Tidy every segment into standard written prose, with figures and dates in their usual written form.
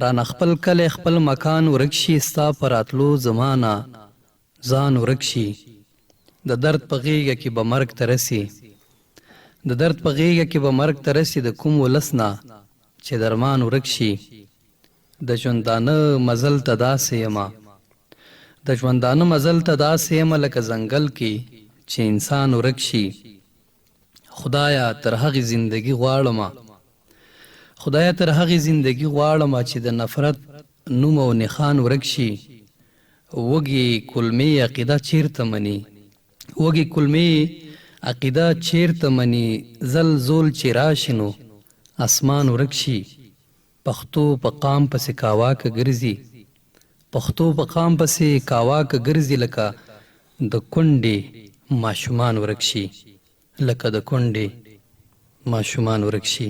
رانه خپل کلی خپل مکان ورک شي ستا په راتلو زمانه ځان ورک شي د درد په غېږه کې به مرګ ته رسي د درد په غېږه کې به مرګ ته رسي د کوم ولس نه چې درمان ورک شي د ژوندانه مزل ته داسې یمه د ژوندانه مزل ته داسې یمه لکه ځنګل کې چې انسان ورک شي خدایا تر هغې زندګي غواړمه خدایا تر هغې زندګي غواړمه چې د نفرت نوم او نښان ورک شي وږې کلمې عقیده چیرته مني وږې کلمې عقیده چیرته مني زل زول چې راشي نو اسمان ورک شي پښتو په قام پسې کاواکه ګرځي پښتو په قام پسې کاواکه ګرځي لکه د کونډې ماشومان ورک شي لکه د کونډې ماشومان ورک شي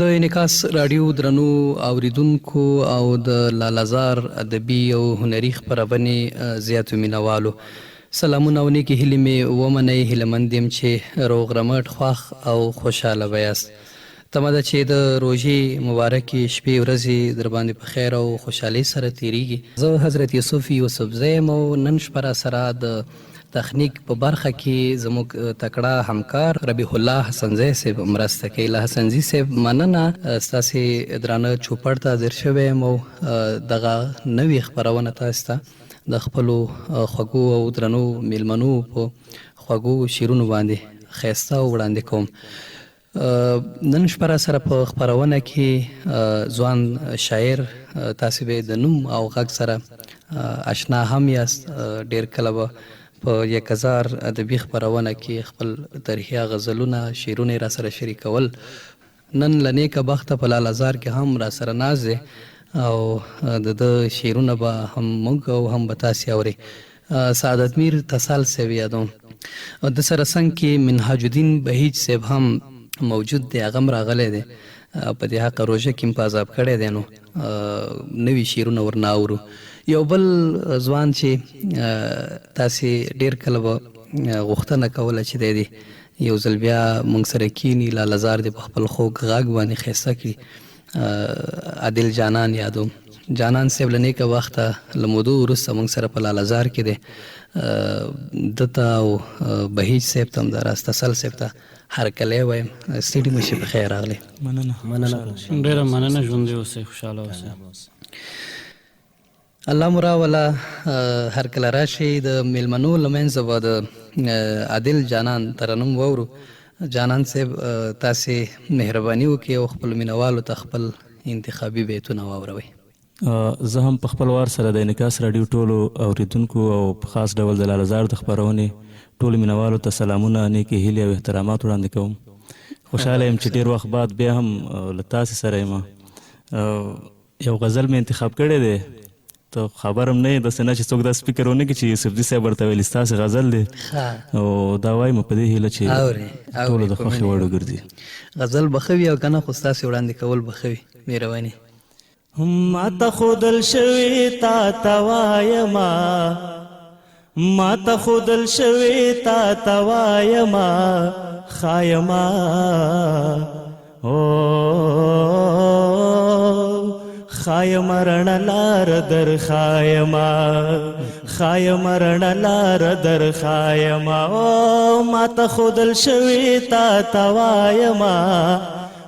د انعکاس راډیو درنو اوریدونکو او د لالازار ادبي او هنري خپرونې زیاتو مینوالو سلامونه او نیکې هیلې مې ومنئ هیلهمند یم چې روغ رمټ خوښ او خوشحاله به یاست تمه ده چې د روژې مبارکې شپې ورځې در باندې په خیر او خوشحالۍ سره تیریږي زه حضرت یوسف یوسفزی یم او نن شپه راسره د تخنیک په برخه کې زموږ تکړه همکار ربیح الله حسنزی صاحب مرسته کوي له حسنزي صاحب مننه ستاسې درانه چوپړ ته حاضر شوی یم او دغه نوې خپرونه تاسو ته د خپلو خوږو او درنو میلمنو په خوږو شعرونو باندې ښایسته وړاندې کوم نن شپه راسره په خپرونه کې ځوان شاعر تاسې به د نوم او غږ سره اشنا هم یاست ډېر کله به په 1000 ادبي خپرونه کې خپل تاریخي غزلونه شعرونه راسره شریکول نن له نیکه بخته په لالازار کې هم راسره ناز دی او د شعرونه به هم موږ او هم به تاسې اورئ سعادت میر تسال صاحب یادوم د سره څنګ کې منهاج الدین بهیج صاحب هم موجود دی هغه هم راغلی دی په دې حقه روژه کې په عذاب کړی دی نو نوي شعرونه ورنه اورو یو بل ځوان چې تاسې ډېر کله به غوښتنه کوله چې دی یو ځل بیا موږ سره کینی لالازار دی په خپل خوږ غږ باندې ښایسته کړي عادل جانان یادوم جانان صاحب له نیکه وخته له مودو وروسته موږ سره په لالازار کې دی دته او بهیج صاحب ته همداراز تسل صاحب ته هرکلی وایم ستړي مه شئ په خیر راغلی ډېره مننه ژوندي اوسئ خوشحاله اوسئ الله مو راوله هر کله راشئ د میلمنو له منځه به د عادل جانان ترنم واورو جانان صاحب تاسې مهرباني وکړئ او خپلو مینوالو ته خپل انتخابي بیتونه واوروئ زه هم په خپل وار سره د انعکاس راډیو ټولو اوریدونکو او په خاص ډول د لالازار د خپرونې ټولو مینوالو ته سلامونه نیکې هیلې او احترامات وړاندې کوم خوشحاله یم چې ډېر وخت بعد بیا هم له تاسې سره یم یو غزل مې انتخاب کړی دی ته خبر هم نه یې داسې نه چې څوک داسې فکر ونه کړي چې یوسفزي صاحب ورته ویلي ستاسې غزل دی او دا وایم په دې هیله چې ټولو د خوښې وړ وګرځي غزل به ښه وي او که نه خو ستاسې وړاندې کول به ښه وي مهرباني ما ته ښودل شوي تا ته وایمه ما ته ښودل شوي تا ته وایمه ښایمه خایم رڼه لار در خایما خایم رڼه لار در خایما ما ته ښودل شوي تا ته وایمه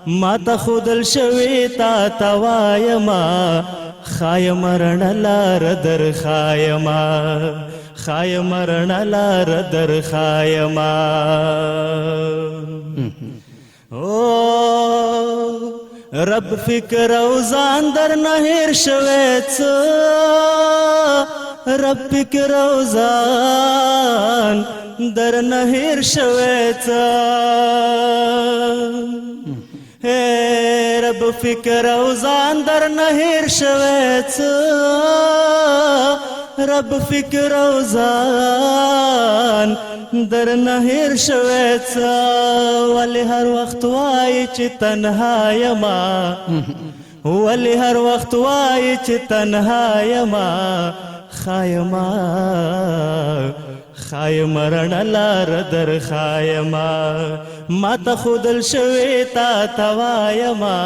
ما ته ښودل شوي تا ته وایمه خایم رڼه لار در خایما خایم رڼه لار در خایما رب فکر او ځان در نه هیر شوی څه رب فکر او ځان در نه هیر شوی څه رب فکر او ځان در نه هیر شوی څه رب فکر او ځان در نه هیر شوی څه ولې هر وخت وایي چې تنها یما ولې هر وخت وایي چې تنها یما خایما خایما رڼه لار در خایما ما ته ښودل شوې تا ته وایما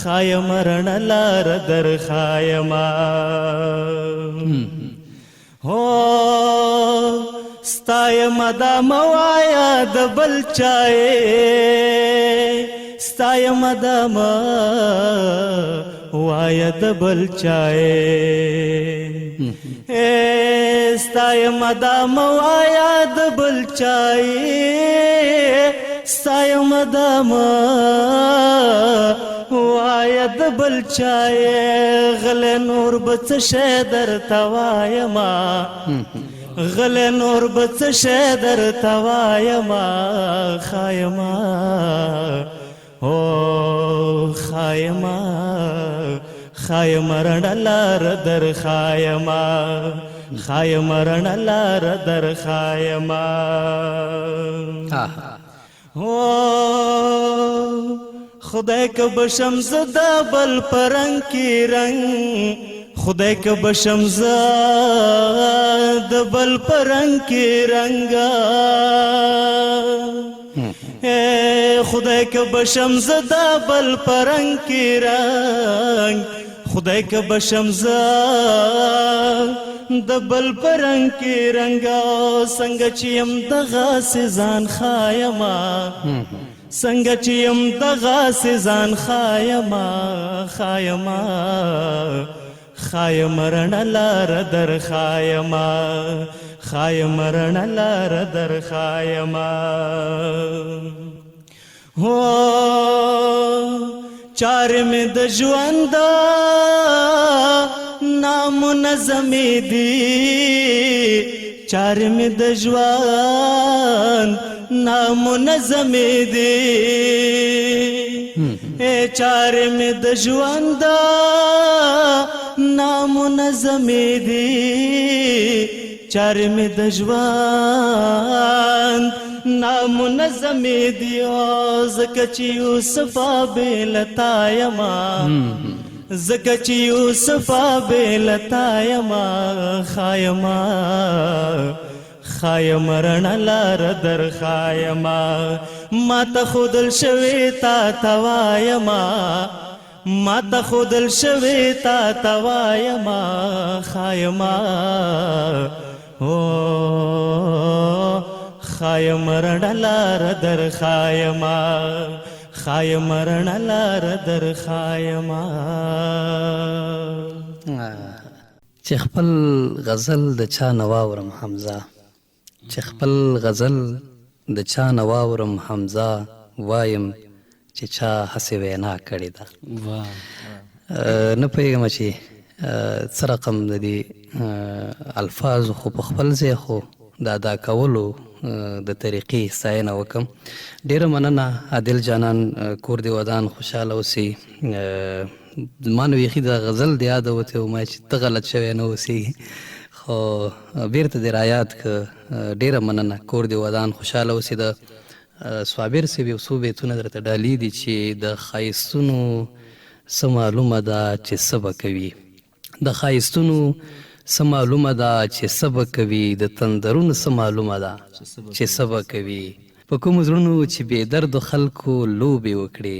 خایم رڼه لار در خایما هو ستایم دا موایا د بل چای ستایم دا موایا د بل چای ستایم دا موایا د بل چای ستایم دا موایا د بل چای غل نور بڅ شه در توایما غل نور بڅ شه در توایما خایما او خایما خایما رڼه لار در خایما خایما رڼه لار در خایما او خدای که بشم زدا بل پرنګ کی رنگ خدای که بشم زد بل پرنګ کی رنگا خدای که بشم زدا بل پرنګ کی رنگ خدای که بشم زد د بل پرنګ کی رنگا څنګه چې يم دغه سزان خایما څنګه چې يم دغه سزان خایما خایما خایم رڼه لار در خایما خایم رڼه لار در خایما هو چار مې د ژوند نامنظمې دي چار مې د ژوند نامنظمې دي چار مې د ژوند نامنظمې دي چار مې د ژوند نامنظمې دي ځکه چې یوسفه بې لتا یما ځکه چې یوسفه بې لتا یما خایما خایما رڼه لار در خایما ما ته ښودل شوې تا ته وایما ما ته ښودل شوې تا ته وایما خایما او خایما رڼه لار در خایما خایما رڼه لار در خایما چې خپل غزل د چا نه واورم حمزه چې خپل غزل د چا نه واورم حمزه وایم چې چا هسې وینا کړې ده نه پوهېږم چې څه رقم د دې الفاظو خو په خپل ځای خو د ادا کولو د طریقې ستاینه وکړم ډېره مننه عادل جانان کور دې ودان خوشحاله اوسئ ما نو بیخي د غزل د یاده وتې وم چې ته غلط شوی نه اوسېږي خو بیرته دې رایاد که ډېره مننه کور دې ودان خوشحاله اوسئ د صابر صاحب یو څو بیتونه درته ډالي دي چې د ښایستونو څه معلومه ده چې څه به کوي د ښایستونو څه معلومه ده چې څه به کوي د تندرونو څه معلومه ده چې څه به کوي په کومو زړونو چې بې دردو خلکو لوبې وکړي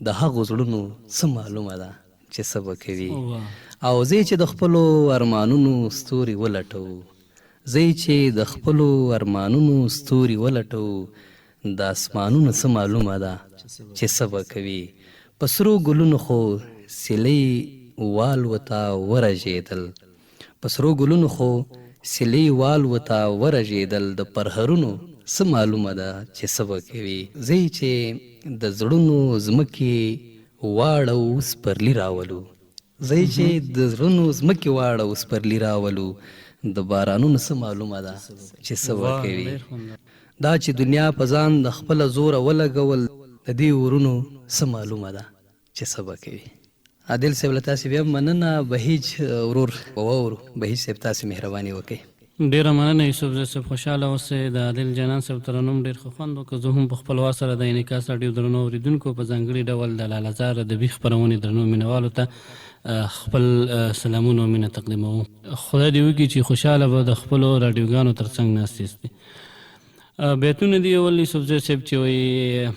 د هغو زړونو څه معلومه ده چې څه به کوي او زه چې د خپلو ارمانونو ستوري ولټو زه چې د خپلو ارمانونو ستوري ولټو د اسمانونو څه معلومه ده چې څه به کوي په سرو ګلونو خو سیلۍ والوته ورژېدل په سرو ګلونو خو سیلۍ والوته ورژېدل د پرهرونو څه معلومه ده چې څه به کوي زه چې د زړونو ځمکې واړه اوس پرلي راولو زه چې د زړونو ځمکې واړه اوس پرلي راولو د بارانونو څه معلومه ده چې څه به کوي دا چې دنیا په ځان د خپله زوره ولګول د دې ورونو څه معلومه ده چې څه به کوي عادل صاحب له تاسې بیا مننه بهیج ورور به واورو بهیج صاحب تاسې مهرباني وکړئ ډېره مننه یوسفزی صاحب خوشحاله اوسئ د عادل جانان صاحب ترنم ډېر ښه خوند وکړه زه هم په خپل وار سره د انعکاس راډیو درنو اورېدونکو په ځانګړي ډول د لالهزار ادبي خپرونې درنو مینوالو ته خپل سلامونه او مینه تقدیموم خدای دې وکړي چې خوشحاله به د خپلو راډیوګانو تر څنګ ناست یاستئ بیتونه دي اول یوسفزی صاحب چې وایي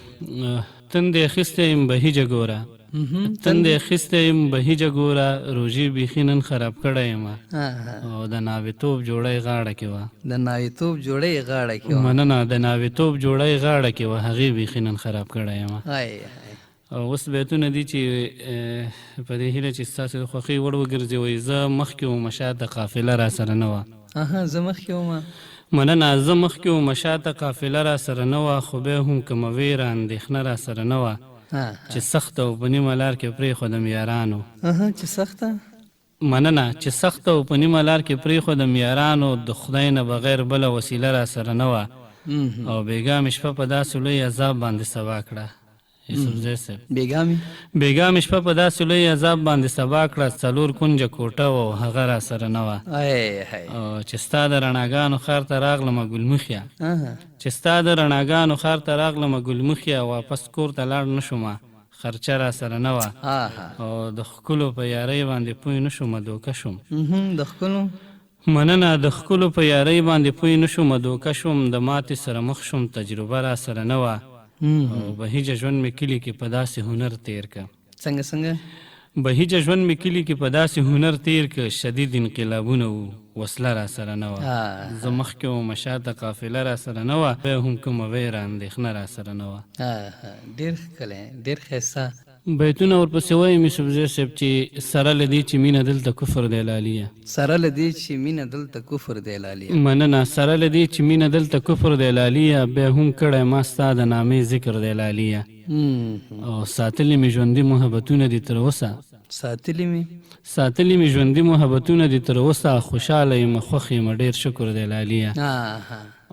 تندې اخیستی یم بهیجه ګوره تندې اخیستی یم بهیجه ګوره روژې بیخي نن خراب کړی یم او د ناوېتوب جوړی غاړه کې وه د ناوېتوب جوړۍ غاړه کې وه. مننه د ناوېتوب جوړی غاړه کې وه هغې بیخي نن خراب کړی یم او اوس بیتونه دي چې په دې هیله چې ستاسې د خوښۍ وړ وګرځوئ. زه مخکې وم شاته قافله را سره نه وه. زه مخکې وم. مننه زه مخکې وم شاته قافله را سره نه وه خو بیا هم کومه ویره اندېښنه را سره نه وه چې سخته او په نیمه لار کې پرېښودم یارانو. چې سخته مننه چې سخته او په نیمه لار کې پرېښودم یارانو د خدای نه بغیر بله وسیله را سره نه وه او بېګا مې شپه په داسې لوی عذاب باندې سبا کړه. یوسفزی صاحب بېګا مې شپه په داسې لوی عذاب باندې سبا کړه 4 کونجه کوټه وه او هغه را سره نه وه چې ستا د رڼاګانو ښار ته راغلمه ګلمخیه چې ستا د رڼاګانو ښار ته راغلمه ګلمخیه واپس کور ته لاړ نه شومه خرچه را سره نه وه او د ښکلو په یارۍ باندې پوی نه شومه دوکه شوم. د ښکلو مننه د ښکلو په یارۍ باندې پوی نه شومه دوکه شوم د ماتې سره مخ شوم تجربه را سره نه وه او بهیجه ژوند مې کلي کې په داسې هنر تیر که. څنګه بهیجه ژوند مې کلي کې په داسې هنر تیر که شدید انقلابونه وو وسله را سره نه وه. زه مخکې وم شاته قافله را سره نه وه بیا هم کومه ویره اندېښنه را سره نه وه. ډېر ښکلی ډېر ښایسته بیتونه ورپسې وایم یوسفزی صاحب چې سره له دې چې مینه دلته کفر دی لالیه. سره له دې چې مینه دلته کفر دی لالیه. مننه سره له دې چې مینه دلته کفر دی لالیه بیا هم کړی ما ستا د نامې ذکر دی لالیه او ساتلي مې ژوندي محبتونه دي تر اوسه ساتلي مې ژوندي محبتونه دي تر اوسه خوشحاله یم خوښ یم ډېر شکر دی لالیه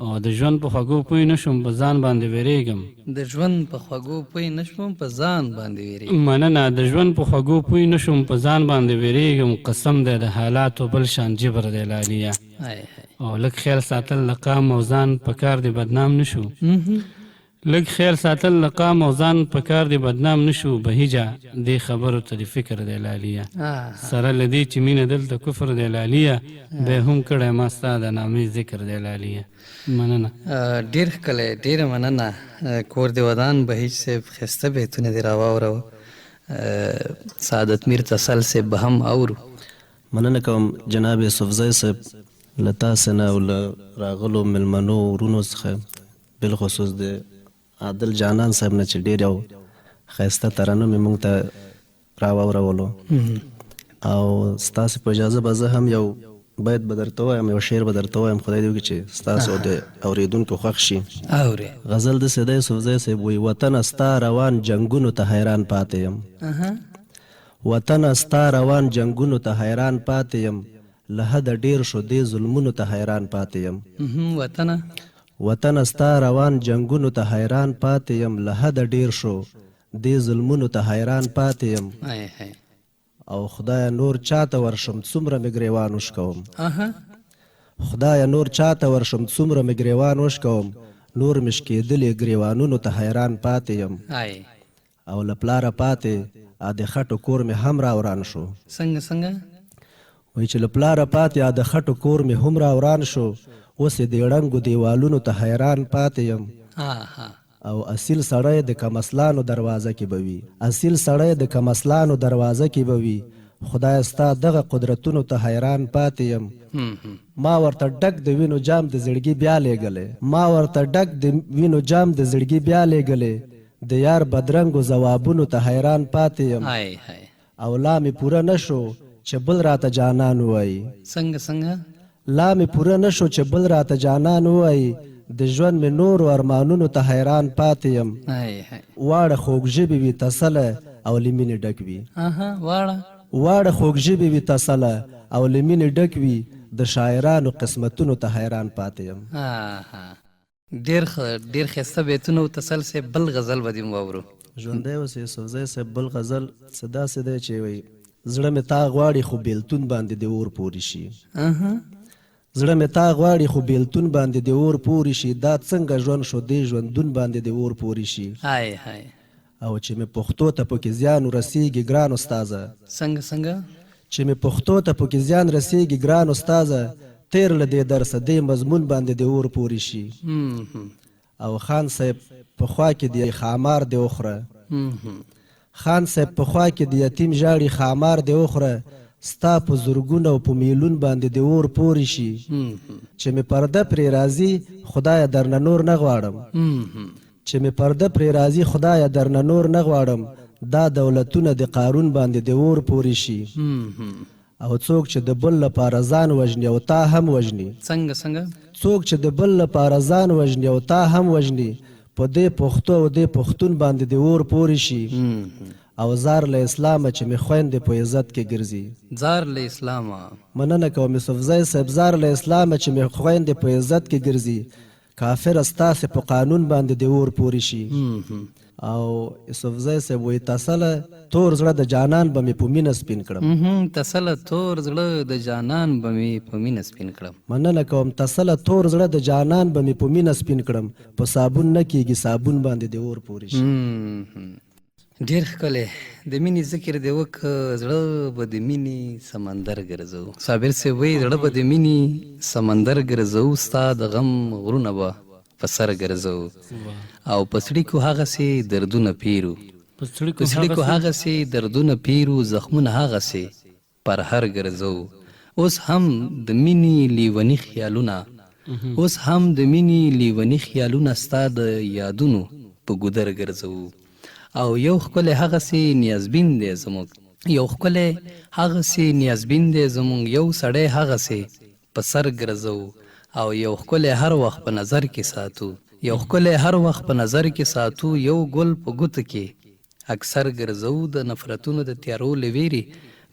او د ژوند په خوږو پوی نه شوم په ځان باندې ویرېږم. د ژوند په خوږو پوی نه شوم په ځان باندې ویرېږم. مننه د ژوند په خوږو پوی نه شوم په ځان باندې ویرېږم قسم دی د حالاتو بل شان جبر دی لالیه او لږ خیال ساتل د قام او ځان په کار دی بدنام نه شو. لږ خیال ساتل د قام او ځان په کار دی بدنام نه شو. بهیجه دې خبرو ته د فکر دی لالیه سره له دې چې مینه دلته کفر دی لالیه بیا هم کړی ما ستا د نامې ذکر دی لالیه. مننه ډېر ښکلی ډېره مننه کور دې ودان بهیج صاحب ښایسته بیتونه دې راواورو. سعادت میر تسل صاحب به هم اورو. مننه کوم جناب یوسفزی صاحب له تاسې نه او له راغلو مېلمنو ورونو څخه بالخصوص د عادل جانان صاحب نه چې ډېر یو ښایسته ترانه مې موږ ته راواورولو او ستاسې په اجازه به زه هم یو بیت به درته وایم یو شعر به درته وایم خدای دې وکړي چې ستاسو د اورېدونکو خوښ شي. غزل داسې دی یوسفزی صاحب وایي وطنه ستا روان جنګونو ته حیران پاتې یم وطنه ستا روان جنګونو ته حیران پاتې یم له حده ډېر شو دې ظلمونو ته حیران پاتې یم. وطنه ستا روان جنګونو ته حیران پاتې یم له حده ډېر شو دې ظلمونو ته حیران پاتې یم او خدایه نور چاته ورشم څومره مې ګریوان وشکوم خدایه نور چاته ورشم څومره مې ګریوان وشکوم نور مې شکېدلې ګریوانونو ته حیران پاتې یم او له پلاره پاتې د خټو کور مې هم راوران شو. څنګه وایي چې له پلاره پاتې د خټو کور مې هم راوران شو اوس یې د ړنګو دیوالونو ته حیران پاتې یم او اصیل سړی د کمسلانو دروازه کې به وي اصیل سړی د کمسلانو دروازه کې به وي خدای ستا دغه قدرتونو ته حیران پاتې یم ما ورته ډک د وینو جام د زړګي بیا لیږلی ما ورته ډک د وینو جام د زړګي بیا لیږلی د یار بدرنګو ځوابونو ته حیران پاتې یم او لا مې پوره نه شو چې بل راته جانان ووایي څنګه لا مې پوره نه شو چې بل راته جانان ووایي د ژوند مې نورو ارمانونو ته حیران پاتې یم واړه خوږ ژبې وي تسله او له مینې ډک وي واړه خوږ ژبې وي تسله او له مینې ډک وي د شاعرانو قسمتونو ته حیران پاتې یم. ډېر ښایسته بیتونه او تسل صاحب بل غزل به دې واورو. ژوندی اوسې یوسفزی صاحب بل غزل څه داسې دی چې وایي زړه مې تا غواړي خو بیلتون باندې د اور پورې شي زړه مې تا غواړي خو بیلتون باندې د اور پورې شي دا څنګه ژوند شو دې ژوندون باندې د اور پورې شي او چې مې پښتو ته پکې زیان ورسیږي ګران استاذه څنګه چې مې پښتو ته پکې زیان رسیږي ګران استاذه تیر له دې درسه دې مضمون باندې د اور پورې شي او خان صاحب په خوا کې دی خامار دی اخره خان صاحب پخوا کې د یتیم ژاړي خامار دې وخوره ستا په زرګونه او په میلون باندې د اور پورې شي چې مې پرده پرې راځي خدایه درنه نور نه غواړم چې مې پرده پرې راځي خدایه درنه نور نه غواړم دا دولتونه د قارون باندې د اور پورې شي او څوک چې د بل لپاره ځان وژني او تا هم وژني څنګه څوک چې د بل لپاره ځان وژني او تا هم وژني په دې پښتو او دې پښتون باندې د اور پورې شي او زار له اسلامه چې مې خویندې په عزت کې ګرځي زار له اسلامه مننه کوم یوسفزی صاحب زار له اسلامه چې مې خویندې په عزت کې ګرځي کافر ستاسې په قانون باندې د اور پورې شي او یوسفزی صاحب وایي تسله تور زړه د جانان به مې په مینه سپین کړم تسله تور زړه د جانان به مې په مینه سپین کړم مننه کوم تسله تور زړه د جانان به مې په مینه سپین کړم په صابون نه کېږي صابون باندې د اور پورې شي ډېر ښکلی د مینې ذکر دې وکړه زړه به د مینې سمندر ګرځو صابر صاحب وایي زړه به د مینې سمندر ګرځو ستا د غم غرونه به په سر ګرځو او په څړیکو هغسې دردونه پیرو په څړیکو هغسې دردونه پیرو زخمونه هغسې پر هر ګرځو اوس هم د مینې لیوني خیالونه اوس هم د مینې لیوني خیالونه ستا د یادونو په ګودر ګرځو او یو ښکلی هغسې نیازبین دی زموږ یو ښکلی هغسې نیازبین دی زموږ یو سړی هغسې په سر ګرځو او یو ښکلی هر وخت په نظر کې ساتو یو ښکلی هر وخت په نظر کې ساتو یو ګل په ګوته کې اکثر ګرځو د نفرتونو د تیارو له ویرې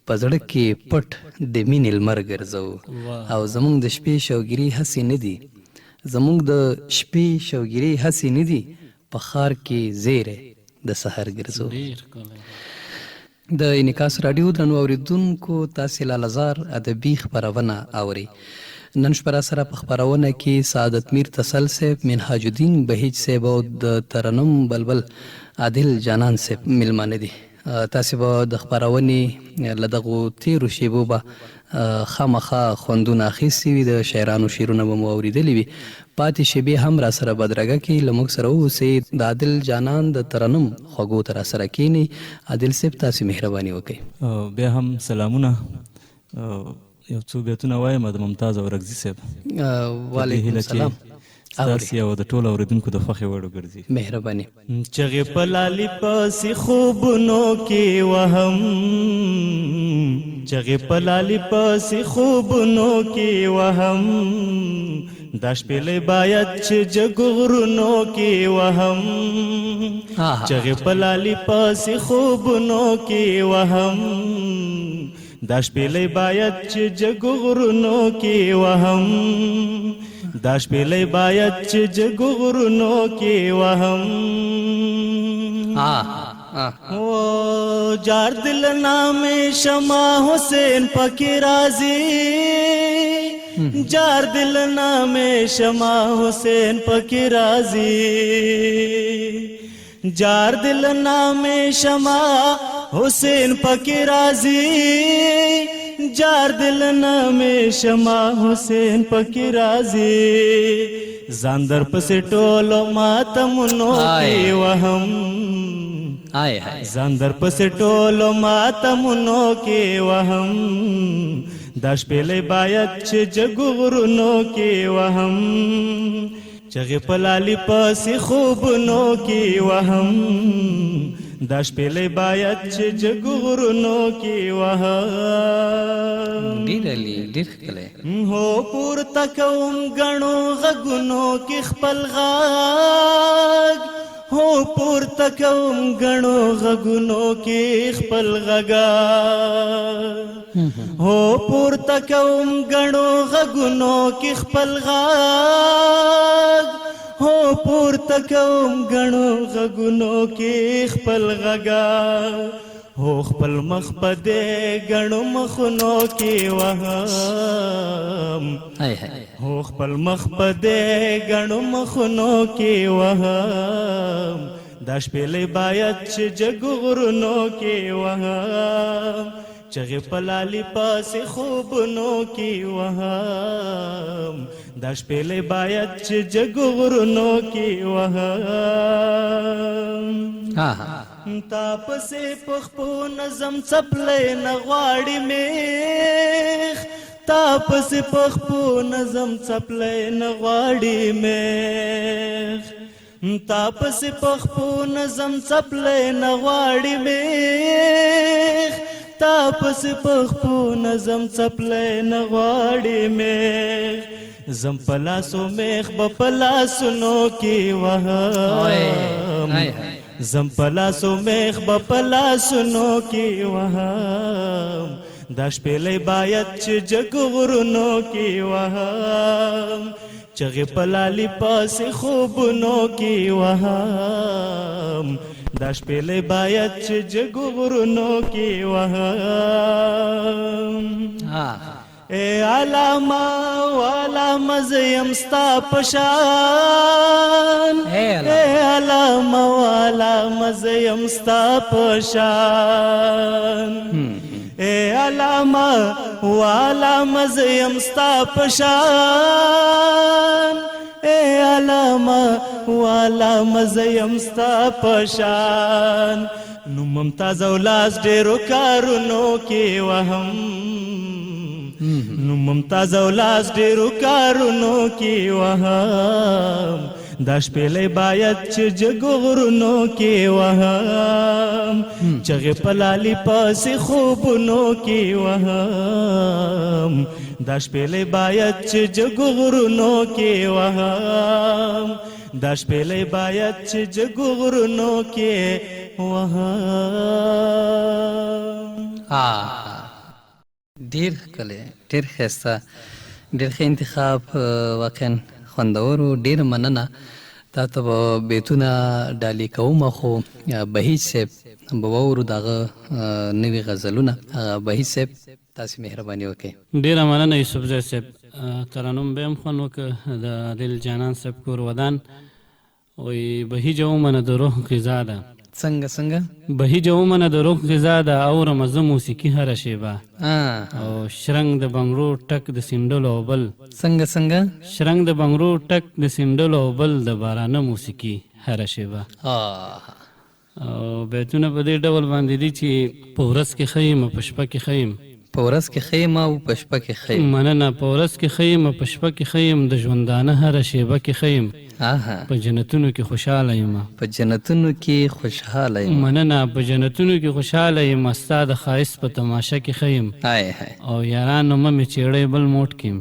په زړه کې پټ د مینې لمر ګرځو او زموږ د شپې شوګیري هسې نه دي زموږ د شپې شوګیري هسې نه دي په ښار کې زیری د سحر ګرځو د انعکاس راډیو درنو اورېدونکو تاسې لالهزار ادبي خپرونه اورئ نن شپه را سره په خپرونه کې سعادت میر تسل صاحب منهاج الدین بهیج صاحب او د ترنم بلبل عادل جانان صاحب میلمانه دي تاسې به د خپرونې له دغو تیرو شیبو به خامخا خوندونه اخیستي وي د شاعرانو شعرونه به مو اورېدلي وي پاتې شیبې هم را سره بدرګه کې له موږ سره واوسئ د عادل جانان د ترنم خوږو ته را سره کښېنئ عادل صاحب تاسې مهرباني وکئ بیا هم سلامونه یو څو بیتونه وایم د ممتاز اورکزي صاحب وعلیکم السلام ستاسې او د ټولو اورېدونکو د خوښې وړ وګرځي مهرباني چغې په لالي پسې خوبونو کې وهم چغې په لالي پسې خوبونو کې وهم دا شپېلې باید چې جګو غرونو کې وهم چغې په لالي پسې خوبونو کې وهم دا شپېلې باید چې جګو غرونو کې وهم دا شپېلې باید چې جګو غرونو کې وهم او جار دل نامې شمع حسین پکې راځي جار دل نامې شمع حسین پکې راځي جار دل نامې شمع حسین پکې راځي جار دل نامې شمع حسین پکې راځي ځان در پسې ټولو ماتمونو کې وهم ځان در پسې ټولو ماتمونو کې وهم دا شپېلې باید چې جګو غرونو کې وهم چغې په لالي پسې خوبونو کې وهم دا شپېلې باید چې جګو غرونو کې وهم ډېر ښکلی هو پورته کوم ګڼو غږونو کې خپل غږ هو پورته کوم ګڼو غږونو کې خپل غږ هو پورته کوم ګڼو غږونو کې خپل غږ هو پورته کوم ګڼو غږونو کې خپل غږ هو خپل مخ په دې ګڼو مخونو کې وهم هو خپل مخ په دې ګڼو مخونو کې وهم دا شپېلې باید چې جګو غرونو کې وهم چغې په لالي پسې خوبونو کې وهم دا شپېلې باید چې جګو غرونو کې وهم تا پسې پخپو نظم څپلی نه غواړي میخ تا پسې پخپو نظم څپلی نه غواړي میخ تا پسې پخپو نظم څپلی نه غواړي میخ تا پسې پخپو نظم څپلی نه غواړي میخ زم په لاسو میخ به په لاسونو کې وهم زم په لاسو میخ به په لاسونو کې وهم دا شپېلی باید چې جګ غرونو کې وهم چغې په لالي پاسې خوبونو کې وهم دا شپېلی باید چې جګ غرونو کې وهم اے علامه علامه زیم ستا پشان اے علامه علامه زیم ستا پشان اے علامه علامه زیم ستا پشان اے علامه علامه زیم ستا پشان نو ممتاز او لاس ډېرو کارونو کې وهم نو ممتاز او لاس ډېرو کارونو کې وهم دا شپېلی باید چې جګو غرونو کې وهم چغې په لالي پسې خوبونو کې وهم دا شپېلی باید چې جګو غرونو کې وهم دا شپېلی باید چې جګو غرونو کې وهم ډیر ښکلی ډیر ښایسته ډیر ښه انتخاب واقعا خوندور و ډیر مننه تا ته به بیتونه ډالۍ کوم خو بهیج صاحب به واورو د هغه نوي غزلونه بهیج صاحب تاسې مهرباني وکړئ ډېره مننه یوسفزی صاحب ترنم به هم خوند وکړه د عادل جانان صاحب کور ودان وایي بهیجه ومنه د روح غذا ده څنګه څنګه بهیجه ومنه د روح غذا ده اورمه زه موسیقي هره شیبه او شرنګ د بنګړو ټک د سینډلو او بل څنګه څنګه شرنګ د بنګړو ټک د سینډلو او بل د بارانه موسیقي هره شیبه او بیتونه په دې ډول باندې دي چې په ورځ کې ښه یم په شپه کې ښه یم په ورځ کې ښه یم او په شپه کې ښه یم مننه په ورځ کې ښه یم په شپه کې ښه یم د ژوندانه هره شیبه کې ښه یم په جنتونو کې خوشحاله یم په جنتونو کې خوشحاله یم مننه په جنتونو کې خوشحاله یم ستا د ښایست په تماشه کې ښه یم او یارانو مه مې چیړی بل موټ کې یم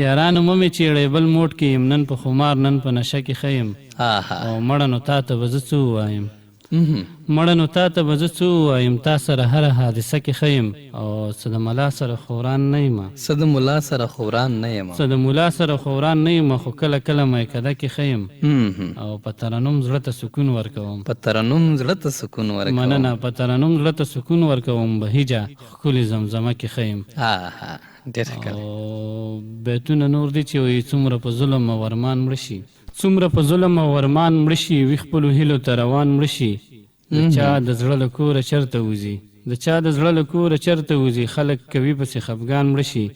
یارانو مه مې چیړی بل موټ کې یم نن په خمار نن په نشه کې ښه یم او مړه نو تا ته به زه څه ووایم مړه نو تا ته به زه څه ووایم تا سره هره حادثه کې ښه یم او څه د ملا سره خوران نه یم څه د ملا سره خوران نه یم څه د ملا سره خوران نه یم خو کله کله میکده کې ښه یم او په ترنم زړه ته سکون ورکوم په ترنم زړه ته سکون ورکوم مننه په ترنم زړه ته سکون ورکوم بهیجه ښکلې زمزمه کې ښه یم ډېر ښکلی او بیتونه نور دي چې وایي څومره په ظلم او ورمان مړه شي څومره په ظلم او ورمان مړه شي وي خپلو هیلو ته روان مړه شي د چا د زړه له کوره چرته وځي د چا د زړه له کوره چرته وځي خلک کوي پسې خفګان مړه شي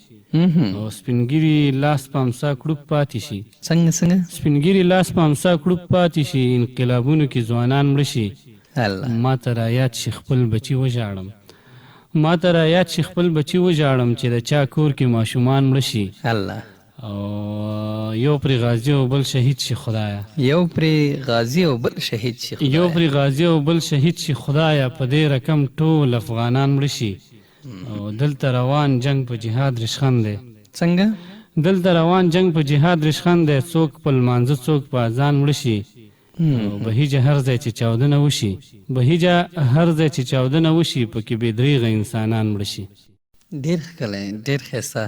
او سپینګیري لاس په امسا کړوب پاتې شي څنګه څنګه سپینګیري لاس په امسا کړوب پاتې شي انقلابونو کې ځوانان مړه شي ما ته رایاد شي خپل بچي وژاړم ما ته رایاد شي خپل بچي وژاړم چې د چا کور کې ماشومان مړه شي الله او یو پرې غازی او بل شهید شي خدایا یو پرې غازی او بل شهید شي خدایا یو پرې غازی او بل شهید شي خدایا په دې رقم ټول افغانان مړه شي او دلته روان جنگ په جهاد رشخند دی څنګه دلته روان جنگ په جهاد رشخند دی څوک په لمانځه څوک په اذان مړه شي بهیجه هر ځای چې چاودنه وشي بهیجه هر ځای چې چاودنه وشي پکې بې دریغه انسانان مړه شي ډېر ښکلی ډېر ښایسته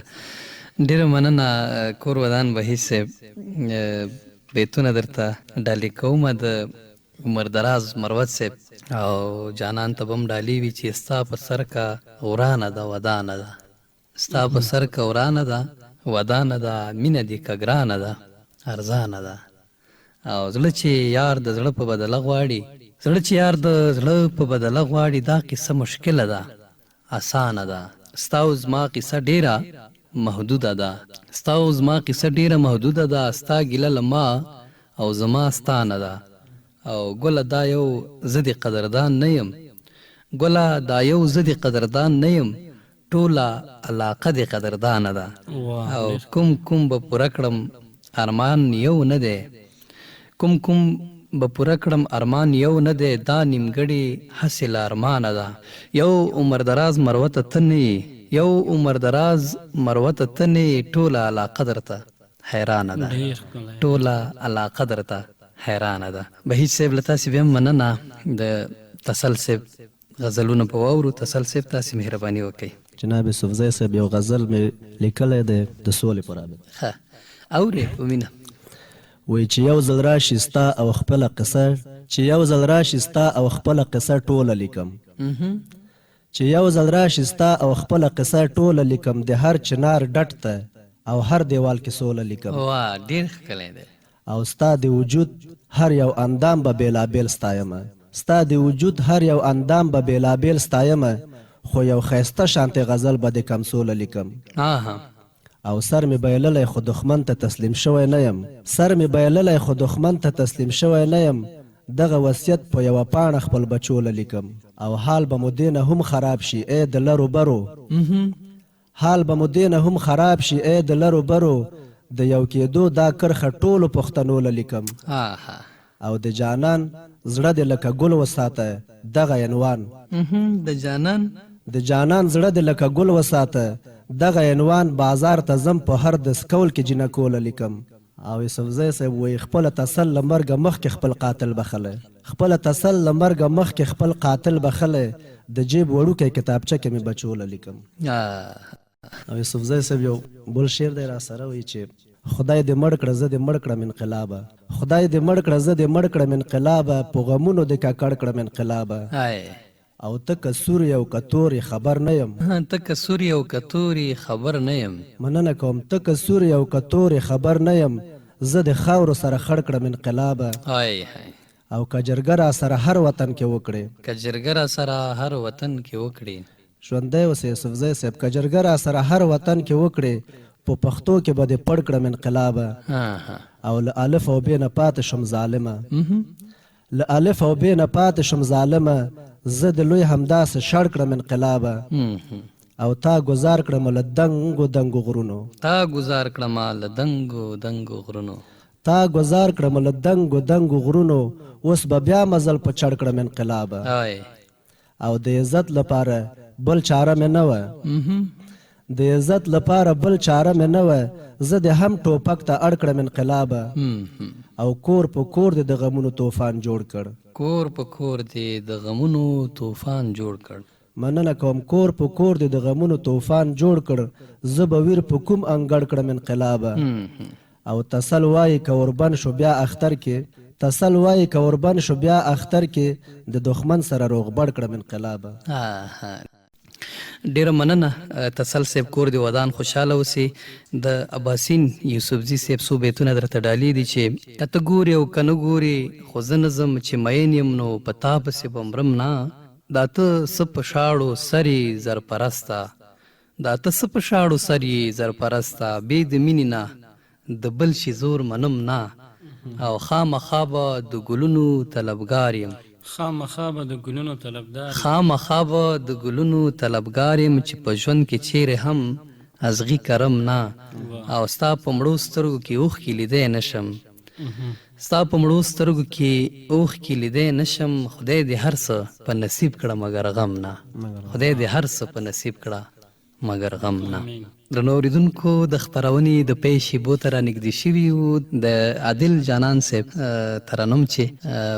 ډېره مننه کور ودان بهیج صاحب بیتونه درته ډالۍ کوم د عمر دراز مروت صاحب او جانان ته به هم ډالۍ وي چې ستا په سر کا ورانه ده ودانه ده ستا په سر کا ورانه ده ودانه ده مینه دې که ګرانه ده ارزانه ده او زړه چې یار د زړه په بدله غواړي زړه چې یار د زړه په بدله غواړي دا قصه مشکله ده اسانه ده ستا او زما قصه ډېره محدوده ده ستا او زما قصه ډېره محدوده ده ستا ګیله له ما او زما ستانه ده او ګله دا یو زه د قدردان نه یم، ګله دا یو زه د قدردان نه یم، ټوله علاقه د قدردانه ده. او کوم کوم به پوره کړم ارمان یو نه دی، کوم کوم به پوره کړم ارمان یو نه دی، دا نیمګړې هسې له ارمانه ده. یو عمر دراز مروته ته نه، یو عمر دراز مروته ته نه، ټوله علاقه درته حیرانه ده، ټوله علاقه درته حیرانه ده. بهیج صاحب له تاسې بیا مننه د تسل صاحب غزلونه په واورو. تسل صاحب تاسې مهرباني وکړئ. جناب یوسفزی صاحب یو غزل مې لیکلی دی د سولې په رابط. ښه اورې په مینه. وایي چې یو ځل راشي ستا او خپله قصه، چې یو ځل راشي ستا او خپله قصه ټوله لیکم، چې یو ځل راشي ستا او خپله قصه ټوله لیکم، د هر چنار ډټ ته او هر دیوال کې سوله لیکم. وا ډېر ښکلی دی. او ستا د وجود هر یو اندام به بېلابېل ستایمه، ستا د وجود هر یو اندام به بېلابېل ستایمه، خو یو ښایسته شانتې غزل به د کمسوله لیکم. او سر مې بایللی خو دښمن ته تسلیم شوی نه یم، سر مې بایللی خو دښمن ته تسلیم شوی نه یم، دغه وصیت په یوه پاڼه خپل بچوله لیکم. او حال به مو دې نه هم خراب شي ای د لرو برو، حال به مو دې نه هم خراب شي ای د لرو برو، د یو کېدو دا کرښه ټولو پښتنو له لیکم. او د جانان زړه دې لکه ګل وساته دغه عنوان، د جانان د جانان زړه دې لکه ګل وساته دغه عنوان، بازار ته ځم په هر دس کول کې جنکوله لیکم. او یوسفزی صاحب وایي خپله تسل له مرګه مخکې خپل قاتل بخلی، خپله تسل له مرګه مخکې خپل قاتل بخلی، د جیب وړوکی کتابچه کې مې بچوله لیکم. او یوسفزی صاحب یو بل شعر دی را سره وایي چې خدای دې مړ کړه زه دې مړ کړم انقلابه، خدای دې مړ کړه زه دې مړ کړم انقلابه، په غمونو دې ککړ کړم انقلابه. او ته که سوري او که توري خبر نه یم، ته که سوري او که توري خبر نه یم، مننه کوم ته که سوري او که توري خبر نه یم، زه د خاورو سره خړ کړم انقلابه. او که جرګه را سره هر وطن کې وکړې، که جرګه را سره هر وطن کې وکړې، ژوندی اوسې یوسفزی صاحب، که جرګه را سره هر وطن کې وکړې، په پښتو کې به دې پړ کړم انقلابه. او له الف او ب نه پاتې شم ظالمه، له الف او ب نه پاتې شم ظالمه، زه د لوی همداسې شړ کړم انقلابه. او تا گزار کړم له دنګو دنګو غرونو، تا گزار کړم له دنګو دنګو غرونو، تا گزار کړم له دنګو دنګو غرونو، اوس به بیا مزل په چړ کړم انقلابه. او د عزت لپاره بل چاره مې نه وه، د عزت لپاره بل چاره مې نه وه، زه د هم ټوپک ته اړ کړم انقلابه. او کور په کور د غمونو طوفان جوړ کړ، کور په کور دې د غمونو طوفان جوړ کړ. مننه کوم کور په کور دې د غمونو طوفان جوړ کړ، زه به ویر په کوم انګړ کړم انقلابه. او تسل وایي که وربن شو بیا اختر کې، تسل وایي که وربن شو بیا اختر کې، د دښمن سره روغبړ کړم انقلابه. ډیره مننه تسل صاحب، کور دی ودان خوشحاله اوسې. د عباسین یوسفزي صاحب څو بیتونه درته ډالي دي چې که ته ګورې او که نه ګورې، خو زه نه ځم چې مین یم نو په تا پسې به مرم نه. دا ته څه په شاړو سر یې زرپرسته، دا ته څه په شاړو سر یې زرپرسته، بې د مینې نه د بل شي زور منم نه. او خامخا به د ګلونو طلبګار یم، خامخا به د ګلونو طلبدار، خامخا به د ګلونو طلبګار یم، چې په ژوند کې چیرې هم ازغي کرم نه. او ستا په مړو سترګو کې اوښکې لیدی نشم، ستا په مړو سترګو کې اوښکې لیدی نشم، خدای دې هر څه په نصیب کړه مګر غم نه، خدای دې هر څه په نصیب کړه مګر غم نه. درنو اوریدونکو، د خپرونې د پیل شیبو ته رانږدې شوي یو د عادل جانان صاحب ترنم چې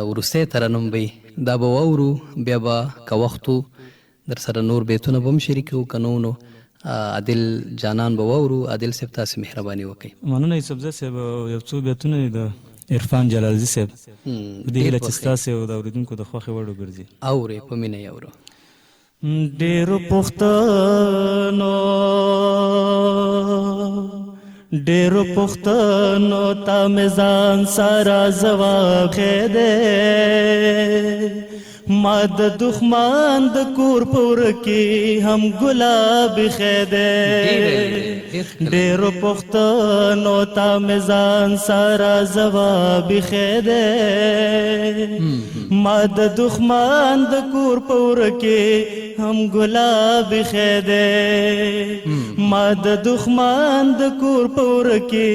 وروستی ترنم به دا به واورو، بیا به که وخت و در سره نور بیتونه به هم شریکو، که نو نو عادل جانان به واورو. عادل صاحب تاسې مهرباني وکړئ. مننه یوسفزی صاحب. یو څو بیتونه د عرفان جلالزي صاحب، په دې هیله چې ستاسې او د اورېدونکو د خوښې وړ وګرځي. اورې په مینه یې اورو. ډېرو پښتنو ډېرو پښتنو ته مې ځان سره ځواب ښې دی، ما د دښمن د کور پور کې هم ګلاب خیدې ډېرو پښتنو ته مې ځان سره ځواب خیدې ما د دښمن د کور پور کې هم ګلاب خیدې ما د دښمن د کور پور کې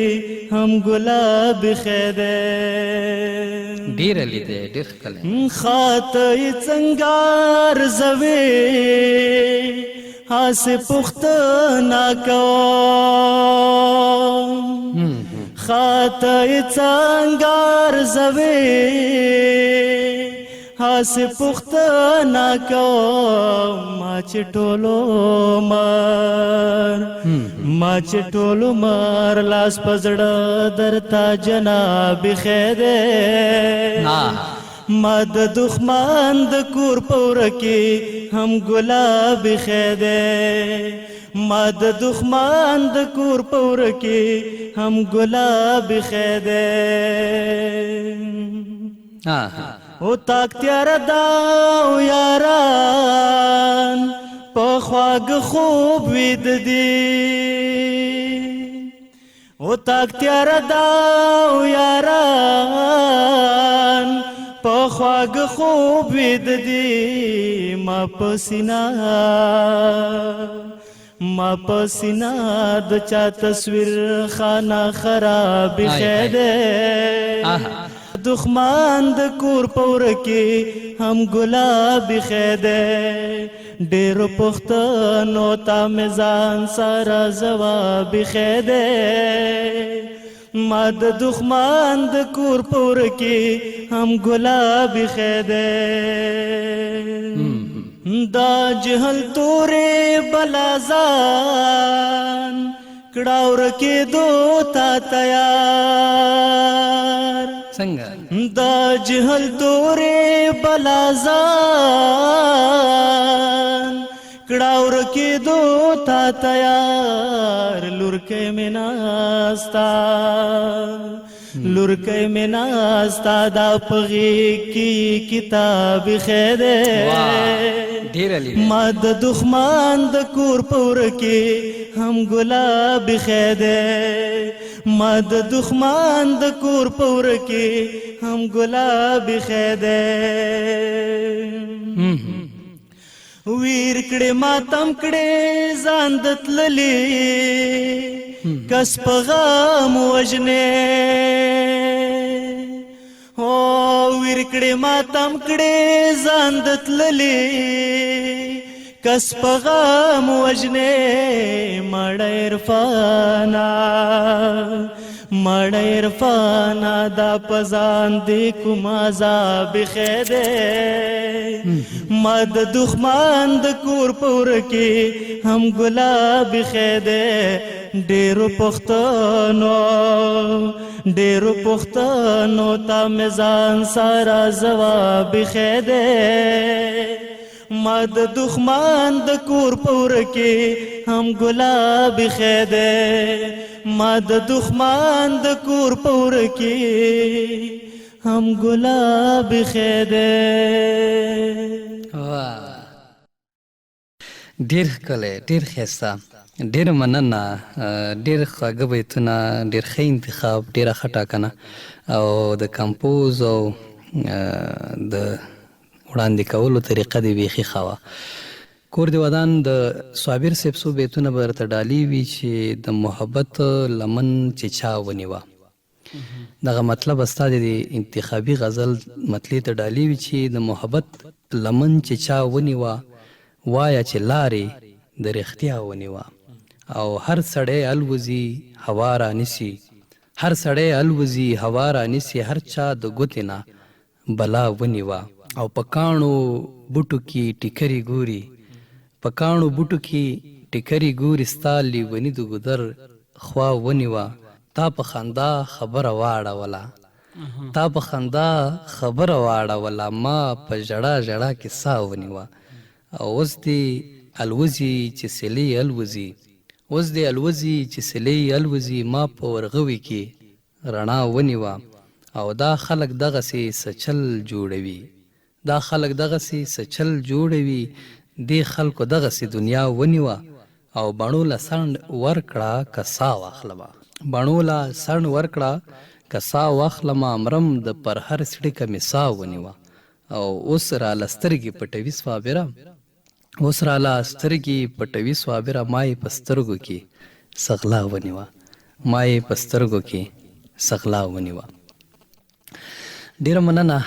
هم ګلاب خیدې ډیر لیدې ډیر ښکلی خاطی څنګه رزوي هاسې پوښتنه کوم خاطی څنګه رزوي هاسې پوښتنه کوم ما چې ټول عمر لاس په زړه درته جناب خیدې ما د دښمن د کور پور کې هم ګلاب خیدې ما د دښمن د کور پور کې هم ګلاب خیدې او تاک تیار داو یاران په خواږه خوب وید دي او تاک تیار داو یاران په خواږه خوب وید دي ما په سینا د چا تصویر خانه خراب خیدې دښمن د کور پور کې هم ګلاب خیدې ډېرو پښتنو ته مې ځان سره ځواب خیدې ما د دښمن د کور پور کې هم ګلاب خیدې دا جهل تورې بلازان کړاور کېدو تا تیار څنګه دا جهل تورې بلازان کړاور کېدو تا تیار لورکې مې ناستا دا په غېږ کې کتاب خیدې ما د دښمن د کور پور کې هم ګلاب خیدې ما د دښمن د کور پور کې هم ګلاب خیدې ویر کړې ماتم کړې ځان د تللې کس په غم وژنې ویر کړې ماتم کړې ځان د تللې کس په غم وژنې مړ عرفانا دا پزان دی کوم عذاب خیدې ما د دښمن د کور پور کې هم ګلاب خیدې ډېرو پښتنو ته مې ځان سره ځواب خیدې ما د دښمن د کور پور کې هم ګلاب خیدې ما د دښمن د کور پور کې هم ګلاب خیدې ډیر ښکلی ډیر ښایسته ډیر مننه ډیر خواږه بیتونه ډیر ښه انتخاب ډیره ښه ټاکنه او د کمپوز او د وړاندې کولو طریقه دې بیخي ښه وه کور د ودان د صابر صاحب څو بیتونه به درته ډالي وي چې د محبت لمن چې چا ونیوه دغه مطلب ستا د انتخابي غزل مطلع ته ډالي وي چې د محبت لمن چې چا ونیوه وایه چې لارې د رښتیا ونیوه او هر سړی الوزي هوا رانیسي هر سړی الوزي هوا رانیسي هر چا د ګوتې نه بلا ونیوه او په کاڼو بوټو کې ټیکري ګوري په کاڼو بوټو کې ټیکري ګوري ستا لیوني د ګودر خوا ونیوه تا په خندا خبره واړوله تا په خندا خبره واړوله ما په ژړا ژړا کې ساه ونیوه او اوس دې الوزي چې سلی الوزي اوس دې الوزي چې سلی الوزي ما په ورغوي کې رڼا ونیوه او دا خلک دغسې څه چل جوړوي دا خلک دغسې څه چل جوړوي، دې خلکو دغسې دنیا ونیوه او بڼو له سڼ ورکړه که سا واخلمه. بڼو له سڼ ورکړه که سا واخلمه، مرم د پر هر څړیکه مې سا ونیوه. او اوس راله سترګې پټوي صابره، اوس راله سترګې پټوي صابره، ما یې په سترګو کې سغلا ونیوه، ما یې په سترګو کې سغلا ونیوه. ډیره مننه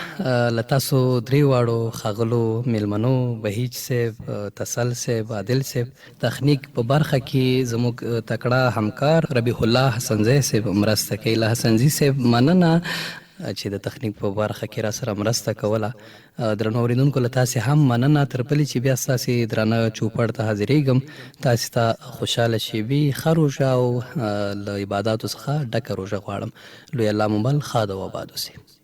له تاسو درې واړو ښاغلو میلمنو، بهیج صاحب، تسل صاحب، عادل صاحب. تخنیک په برخه کې زموږ تکړه همکار ربیح الله حسنزی صاحب مرسته کوي. له حسنزي صاحب مننه چې د تخنیک په برخه کې را سره مرسته کوله. درنو اورېدونکو له تاسې هم مننه. تر بلې چې بیا ستاسې درانه چوپړ ته حاضرېږم، تاسې ته خوشحاله شیبې، ښه روژه او له عباداتو څخه ډکه روژه غواړم. لوی الله مو مل ښاد او آباد اوسئ.